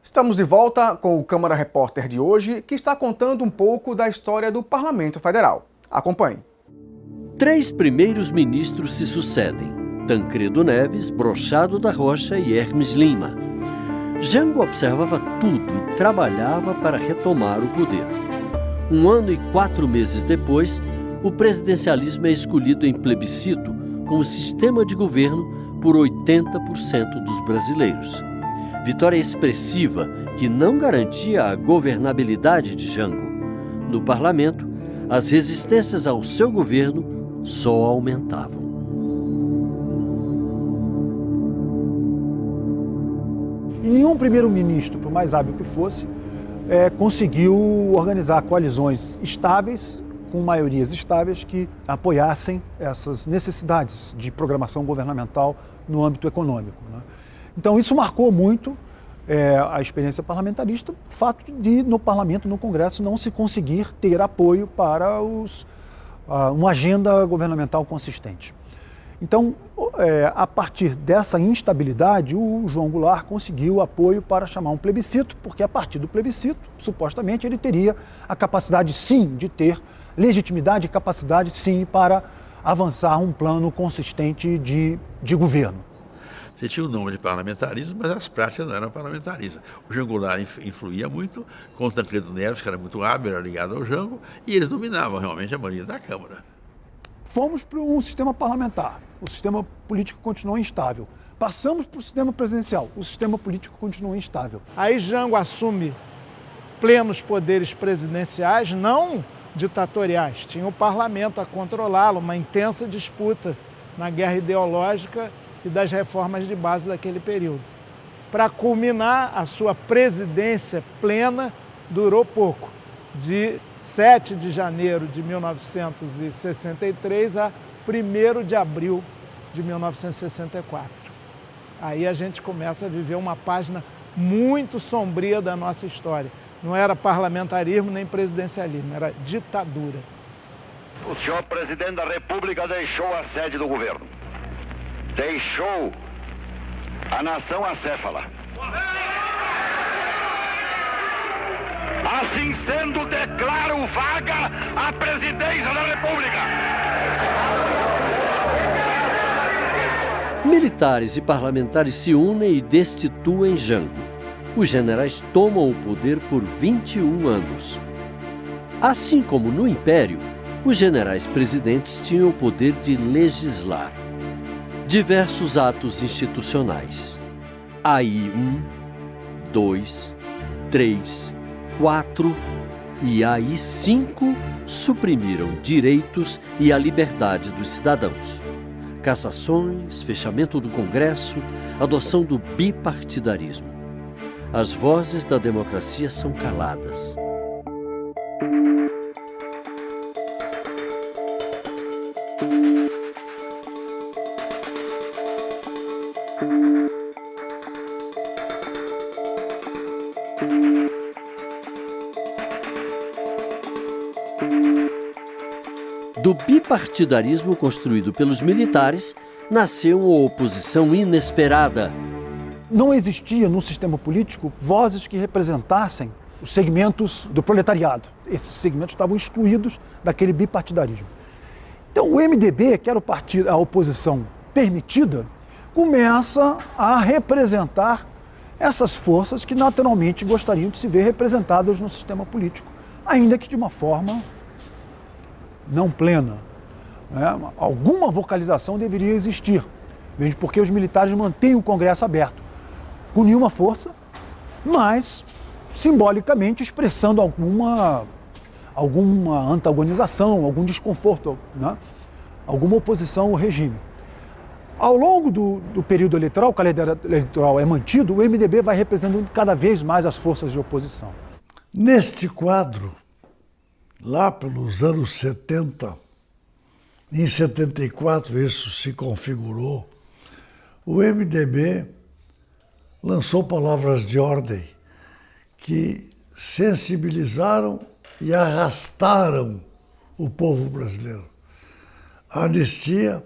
Estamos de volta com o Câmara Repórter de hoje, que está contando um pouco da história do Parlamento Federal. Acompanhe. 3 primeiros ministros se sucedem: Tancredo Neves, Brochado da Rocha e Hermes Lima. Jango observava tudo e trabalhava para retomar o poder. 1 ano e 4 meses depois, o presidencialismo é escolhido em plebiscito como sistema de governo por 80% dos brasileiros. Vitória expressiva que não garantia a governabilidade de Jango. No parlamento, as resistências ao seu governo só aumentavam. E nenhum primeiro-ministro, por mais hábil que fosse, conseguiu organizar coalizões estáveis, com maiorias estáveis, que apoiassem essas necessidades de programação governamental no âmbito econômico, né? Então, isso marcou muito a experiência parlamentarista, o fato de, no parlamento, no Congresso, não se conseguir ter apoio para uma agenda governamental consistente. Então, a partir dessa instabilidade, o João Goulart conseguiu apoio para chamar um plebiscito, porque a partir do plebiscito, supostamente, ele teria a capacidade, sim, de ter legitimidade e capacidade, sim, para avançar um plano consistente de governo. Você tinha o nome de parlamentarismo, mas as práticas não eram parlamentaristas. O Jango Goulart influía muito, com o Tancredo Neves, que era muito hábil, era ligado ao Jango, e eles dominavam realmente a maioria da Câmara. Fomos para um sistema parlamentar, o sistema político continuou instável. Passamos para o sistema presidencial, o sistema político continuou instável. Aí Jango assume plenos poderes presidenciais, não ditatoriais. Tinha o parlamento a controlá-lo, uma intensa disputa na guerra ideológica e das reformas de base daquele período. Para culminar, a sua presidência plena durou pouco, de 7 de janeiro de 1963 a 1º de abril de 1964. Aí a gente começa a viver uma página muito sombria da nossa história. Não era parlamentarismo nem presidencialismo, era ditadura. O senhor presidente da República deixou a sede do governo. Deixou a nação acéfala. Assim sendo, declaro vaga a presidência da República. Militares e parlamentares se unem e destituem Jango. Os generais tomam o poder por 21 anos. Assim como no Império, os generais presidentes tinham o poder de legislar. Diversos atos institucionais. AI 1, 2, 3, 4 e AI 5 suprimiram direitos e a liberdade dos cidadãos. Cassações, fechamento do Congresso, adoção do bipartidarismo. As vozes da democracia são caladas. Do bipartidarismo construído pelos militares, nasceu uma oposição inesperada. Não existia no sistema político vozes que representassem os segmentos do proletariado. Esses segmentos estavam excluídos daquele bipartidarismo. Então o MDB, que era a oposição permitida, começa a representar essas forças que naturalmente gostariam de se ver representadas no sistema político, ainda que de uma forma não plena, né? Alguma vocalização deveria existir, mesmo porque os militares mantêm o Congresso aberto, com nenhuma força, mas simbolicamente expressando alguma antagonização, algum desconforto, né? Alguma oposição ao regime. Ao longo do período eleitoral, o calendário eleitoral é mantido, o MDB vai representando cada vez mais as forças de oposição. Neste quadro, lá pelos anos 70, em 74 isso se configurou, o MDB lançou palavras de ordem que sensibilizaram e arrastaram o povo brasileiro. Anistia,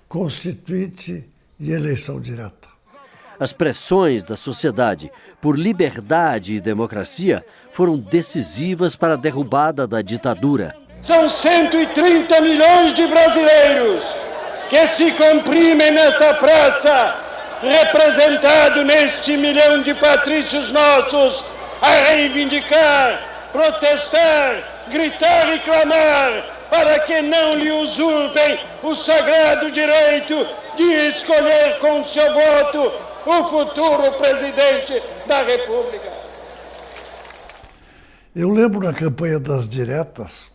Constituinte e eleição direta. As pressões da sociedade por liberdade e democracia foram decisivas para a derrubada da ditadura. São 130 milhões de brasileiros que se comprimem nessa praça, representado neste milhão de patrícios nossos, a reivindicar, protestar, gritar e clamar para que não lhe usurpem o sagrado direito de escolher com seu voto o futuro presidente da República. Eu lembro na campanha das diretas,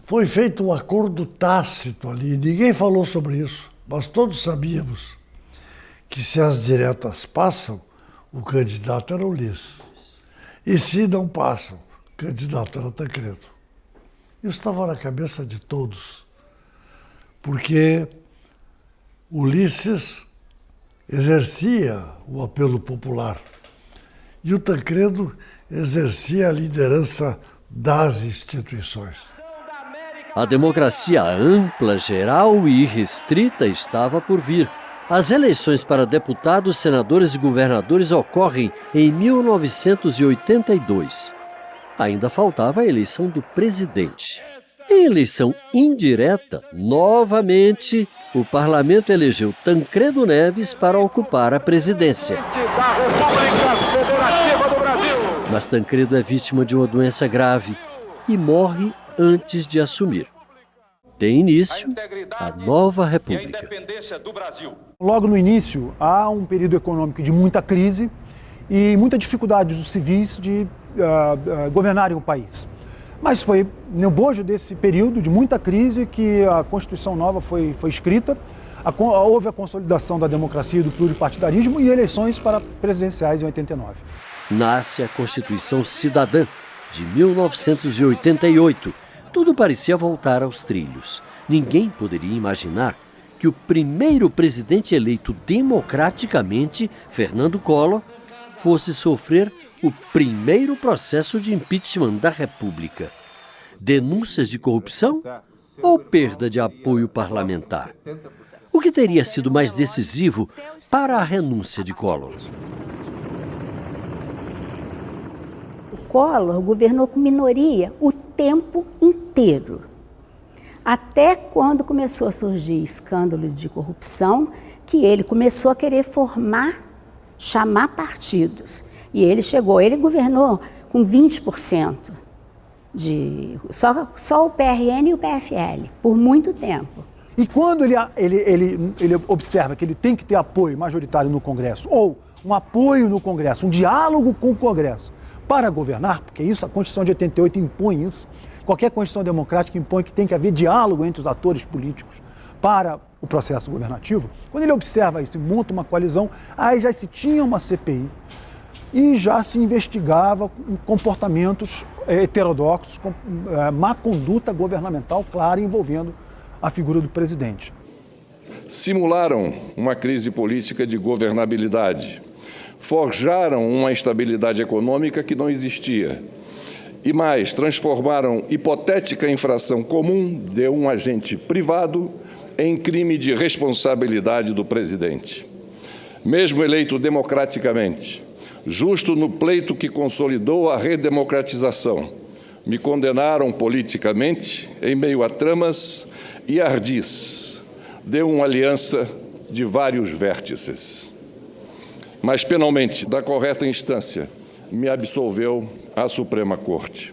foi feito um acordo tácito ali, ninguém falou sobre isso, mas todos sabíamos que se as diretas passam, o candidato era Ulisses. E se não passam, o candidato era Tancredo. Isso estava na cabeça de todos, porque Ulisses exercia o apelo popular e o Tancredo exercia a liderança das instituições. A democracia ampla, geral e irrestrita estava por vir. As eleições para deputados, senadores e governadores ocorrem em 1982. Ainda faltava a eleição do presidente. Em eleição indireta, novamente, o parlamento elegeu Tancredo Neves para ocupar a presidência. Mas Tancredo é vítima de uma doença grave e morre antes de assumir. Tem início a nova república. Logo no início, há um período econômico de muita crise e muita dificuldade dos civis de governarem o país. Mas foi no bojo desse período de muita crise que a Constituição nova foi escrita, houve a consolidação da democracia e do pluripartidarismo e eleições para presidenciais em 89. Nasce a Constituição Cidadã, de 1988. Tudo parecia voltar aos trilhos. Ninguém poderia imaginar que o primeiro presidente eleito democraticamente, Fernando Collor, fosse sofrer o primeiro processo de impeachment da República. Denúncias de corrupção ou perda de apoio parlamentar? O que teria sido mais decisivo para a renúncia de Collor? Collor governou com minoria o tempo inteiro. Até quando começou a surgir escândalo de corrupção, que ele começou a querer chamar partidos. E ele governou com 20%. Só o PRN e o PFL, por muito tempo. E quando ele observa que ele tem que ter apoio majoritário no Congresso, ou um apoio no Congresso, um diálogo com o Congresso, para governar, porque isso, a Constituição de 88 impõe isso, qualquer Constituição democrática impõe que tem que haver diálogo entre os atores políticos para o processo governativo. Quando ele observa isso e monta uma coalizão, aí já se tinha uma CPI e já se investigava comportamentos heterodoxos, má conduta governamental clara envolvendo a figura do presidente. Simularam uma crise política de governabilidade. Forjaram uma estabilidade econômica que não existia. E mais, transformaram hipotética infração comum de um agente privado em crime de responsabilidade do presidente. Mesmo eleito democraticamente, justo no pleito que consolidou a redemocratização, me condenaram politicamente em meio a tramas e ardis de uma aliança de vários vértices. Mas, penalmente, da correta instância, me absolveu a Suprema Corte.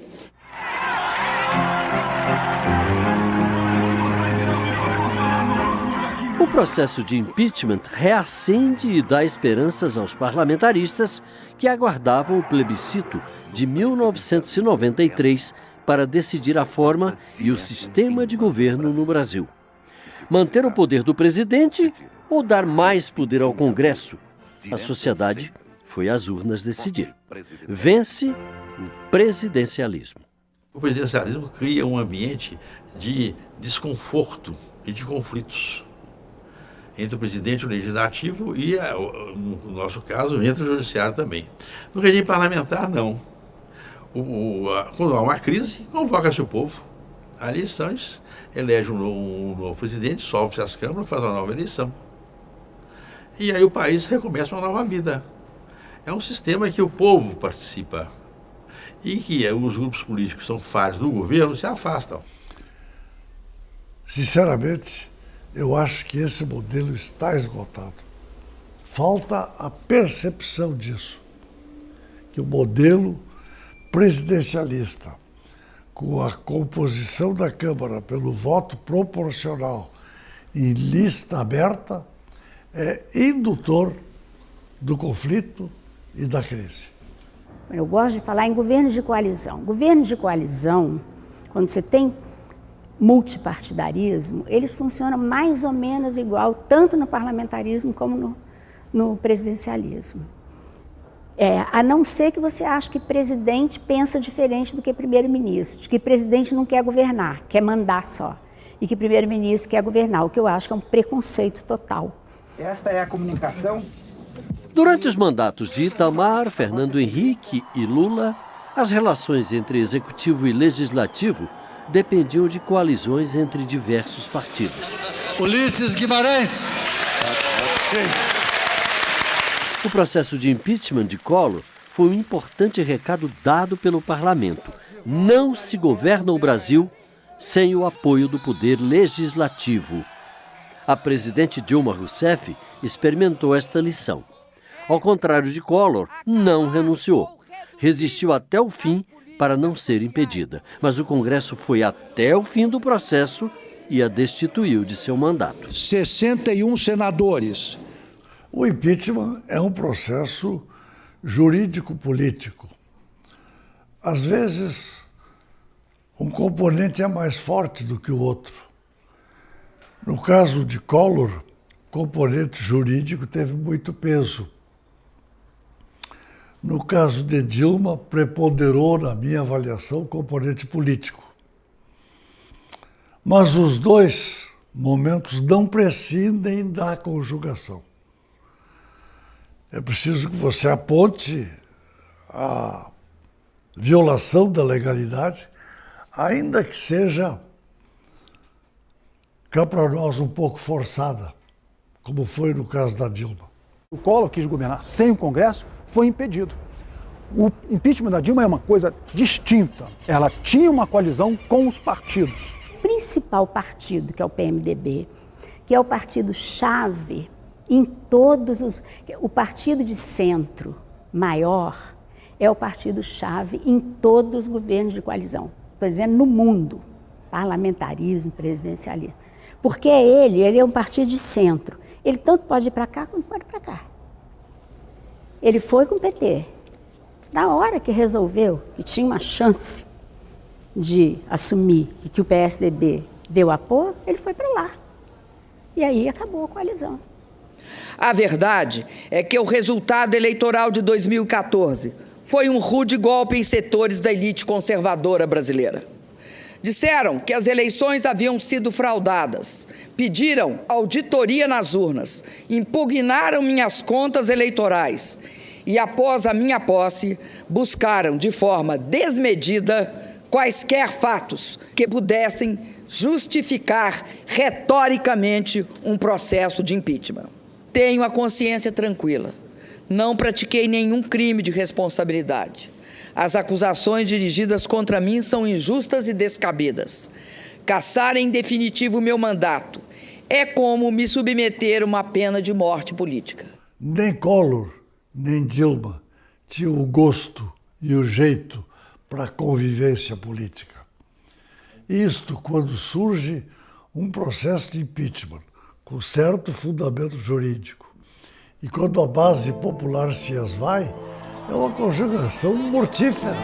O processo de impeachment reacende e dá esperanças aos parlamentaristas que aguardavam o plebiscito de 1993 para decidir a forma e o sistema de governo no Brasil. Manter o poder do presidente ou dar mais poder ao Congresso? A sociedade foi às urnas decidir. Vence o presidencialismo. O presidencialismo cria um ambiente de desconforto e de conflitos entre o presidente e o legislativo e, no nosso caso, entre o judiciário também. No regime parlamentar, não. Quando há uma crise, convoca-se o povo. Há eleições, elege um novo presidente, dissolve-se as câmaras, faz uma nova eleição. e aí o país recomeça uma nova vida. É um sistema em que o povo participa e que os grupos políticos que são falhos do governo se afastam. Sinceramente, eu acho que esse modelo está esgotado. Falta a percepção disso, que o modelo presidencialista, com a composição da Câmara pelo voto proporcional em lista aberta, é indutor do conflito e da crise. Eu gosto de falar em governos de coalizão. Governos de coalizão, quando você tem multipartidarismo, eles funcionam mais ou menos igual, tanto no parlamentarismo como no presidencialismo. A não ser que você ache que presidente pensa diferente do que primeiro-ministro, que presidente não quer governar, quer mandar só, e que primeiro-ministro quer governar, o que eu acho que é um preconceito total. Esta é a comunicação. Durante os mandatos de Itamar, Fernando Henrique e Lula, as relações entre executivo e legislativo dependiam de coalizões entre diversos partidos. Ulisses Guimarães. O processo de impeachment de Collor foi um importante recado dado pelo parlamento. Não se governa o Brasil sem o apoio do poder legislativo. A presidente Dilma Rousseff experimentou esta lição. Ao contrário de Collor, não renunciou. Resistiu até o fim para não ser impedida. Mas o Congresso foi até o fim do processo e a destituiu de seu mandato. 61 senadores. O impeachment é um processo jurídico-político. Às vezes, um componente é mais forte do que o outro. No caso de Collor, o componente jurídico teve muito peso. No caso de Dilma, preponderou, na minha avaliação, o componente político. Mas os dois momentos não prescindem da conjugação. É preciso que você aponte a violação da legalidade, ainda que seja, cá para nós, um pouco forçada, como foi no caso da Dilma. O Collor quis governar sem o Congresso, foi impedido. O impeachment da Dilma é uma coisa distinta. Ela tinha uma coalizão com os partidos. O principal partido, que é o PMDB, que é o partido-chave em todos os... O partido de centro maior é o partido-chave em todos os governos de coalizão. Estou dizendo no mundo, parlamentarismo, presidencialismo. Porque ele é um partido de centro. Ele tanto pode ir para cá quanto pode ir para cá. Ele foi com o PT. Na hora que resolveu que tinha uma chance de assumir e que o PSDB deu apoio, ele foi para lá. E aí acabou a coalizão. A verdade é que o resultado eleitoral de 2014 foi um rude golpe em setores da elite conservadora brasileira. Disseram que as eleições haviam sido fraudadas, pediram auditoria nas urnas, impugnaram minhas contas eleitorais e, após a minha posse, buscaram de forma desmedida quaisquer fatos que pudessem justificar retoricamente um processo de impeachment. Tenho a consciência tranquila. Não pratiquei nenhum crime de responsabilidade. As acusações dirigidas contra mim são injustas e descabidas. Cassar em definitivo meu mandato é como me submeter a uma pena de morte política. Nem Collor, nem Dilma tinham o gosto e o jeito para a convivência política. Isto quando surge um processo de impeachment com certo fundamento jurídico. E quando a base popular se esvai, é uma conjugação mortífera.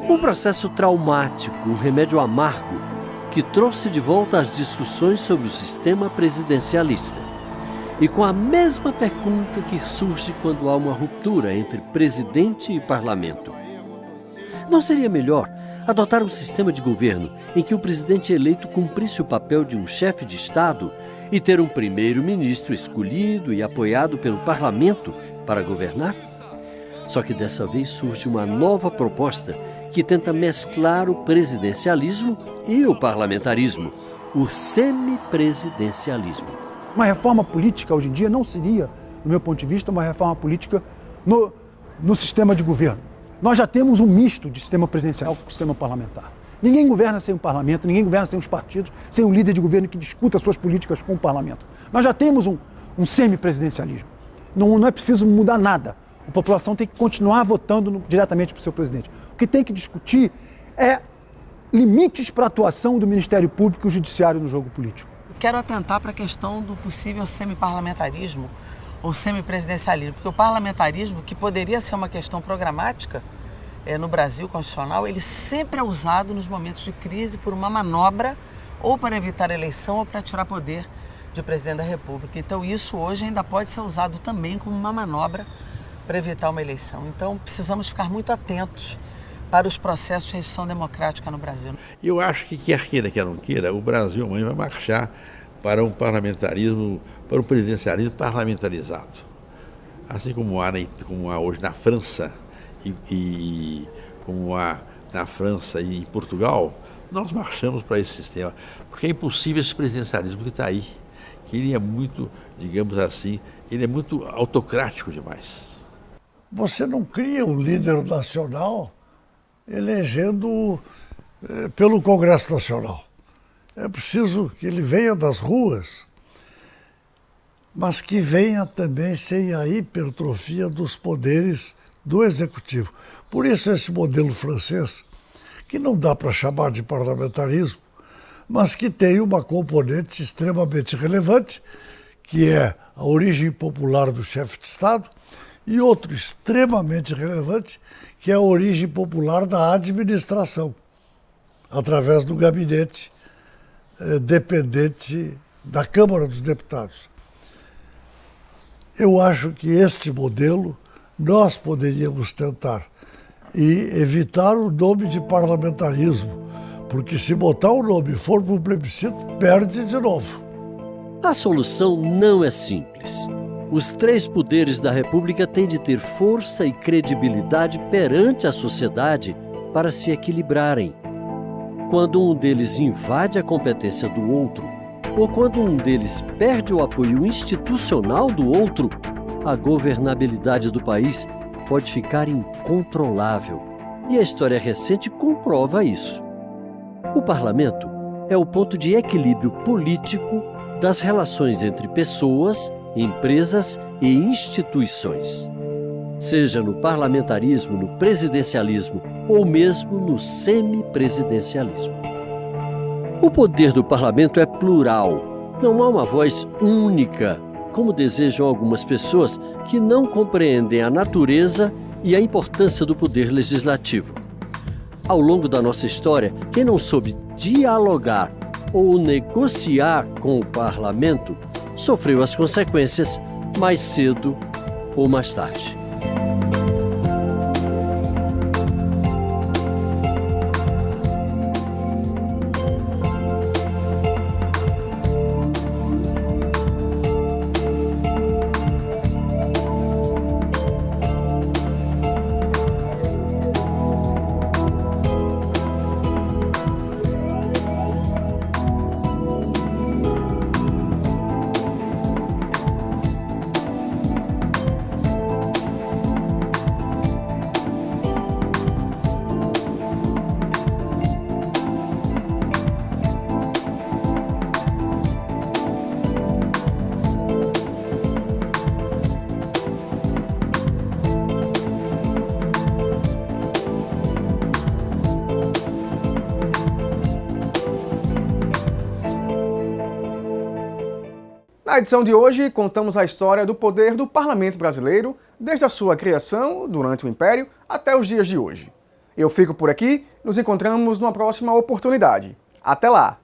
Um processo traumático, um remédio amargo, que trouxe de volta as discussões sobre o sistema presidencialista. E com a mesma pergunta que surge quando há uma ruptura entre presidente e parlamento. Não seria melhor adotar um sistema de governo em que o presidente eleito cumprisse o papel de um chefe de Estado e ter um primeiro-ministro escolhido e apoiado pelo parlamento para governar? Só que dessa vez surge uma nova proposta que tenta mesclar o presidencialismo e o parlamentarismo, o semipresidencialismo. Uma reforma política hoje em dia não seria, do meu ponto de vista, uma reforma política no sistema de governo. Nós já temos um misto de sistema presidencial com sistema parlamentar. Ninguém governa sem o parlamento, ninguém governa sem os partidos, sem um líder de governo que discuta suas políticas com o parlamento. Nós já temos um semipresidencialismo. Não é preciso mudar nada. A população tem que continuar votando diretamente para o seu presidente. O que tem que discutir é limites para a atuação do Ministério Público e o Judiciário no jogo político. Quero atentar para a questão do possível semiparlamentarismo ou semipresidencialismo, porque o parlamentarismo, que poderia ser uma questão programática no Brasil constitucional, ele sempre é usado nos momentos de crise por uma manobra ou para evitar a eleição ou para tirar poder de presidente da República. Então isso hoje ainda pode ser usado também como uma manobra para evitar uma eleição. Então precisamos ficar muito atentos para os processos de restrição democrática no Brasil. Eu acho que quer queira, quer não queira, o Brasil amanhã vai marchar para um parlamentarismo, para um presidencialismo parlamentarizado. Assim como há hoje na França e como há na França e em Portugal, nós marchamos para esse sistema, porque é impossível esse presidencialismo que está aí, que ele é muito, digamos assim, ele é muito autocrático demais. Você não cria um líder nacional elegendo pelo Congresso Nacional. É preciso que ele venha das ruas, mas que venha também sem a hipertrofia dos poderes do Executivo. Por isso esse modelo francês, que não dá para chamar de parlamentarismo, mas que tem uma componente extremamente relevante, que é a origem popular do chefe de Estado, e outro extremamente relevante, que é a origem popular da administração, através do gabinete dependente da Câmara dos Deputados. Eu acho que este modelo nós poderíamos tentar e evitar o nome de parlamentarismo, porque se botar o nome e for para o plebiscito, perde de novo. A solução não é simples. Os três poderes da República têm de ter força e credibilidade perante a sociedade para se equilibrarem. Quando um deles invade a competência do outro, ou quando um deles perde o apoio institucional do outro, a governabilidade do país pode ficar incontrolável. E a história recente comprova isso. O parlamento é o ponto de equilíbrio político das relações entre pessoas, empresas e instituições. Seja no parlamentarismo, no presidencialismo ou mesmo no semipresidencialismo. O poder do parlamento é plural. Não há uma voz única, como desejam algumas pessoas que não compreendem a natureza e a importância do poder legislativo. Ao longo da nossa história, quem não soube dialogar ou negociar com o parlamento sofreu as consequências mais cedo ou mais tarde. Na edição de hoje, contamos a história do poder do parlamento brasileiro, desde a sua criação, durante o Império, até os dias de hoje. Eu fico por aqui, nos encontramos numa próxima oportunidade. Até lá!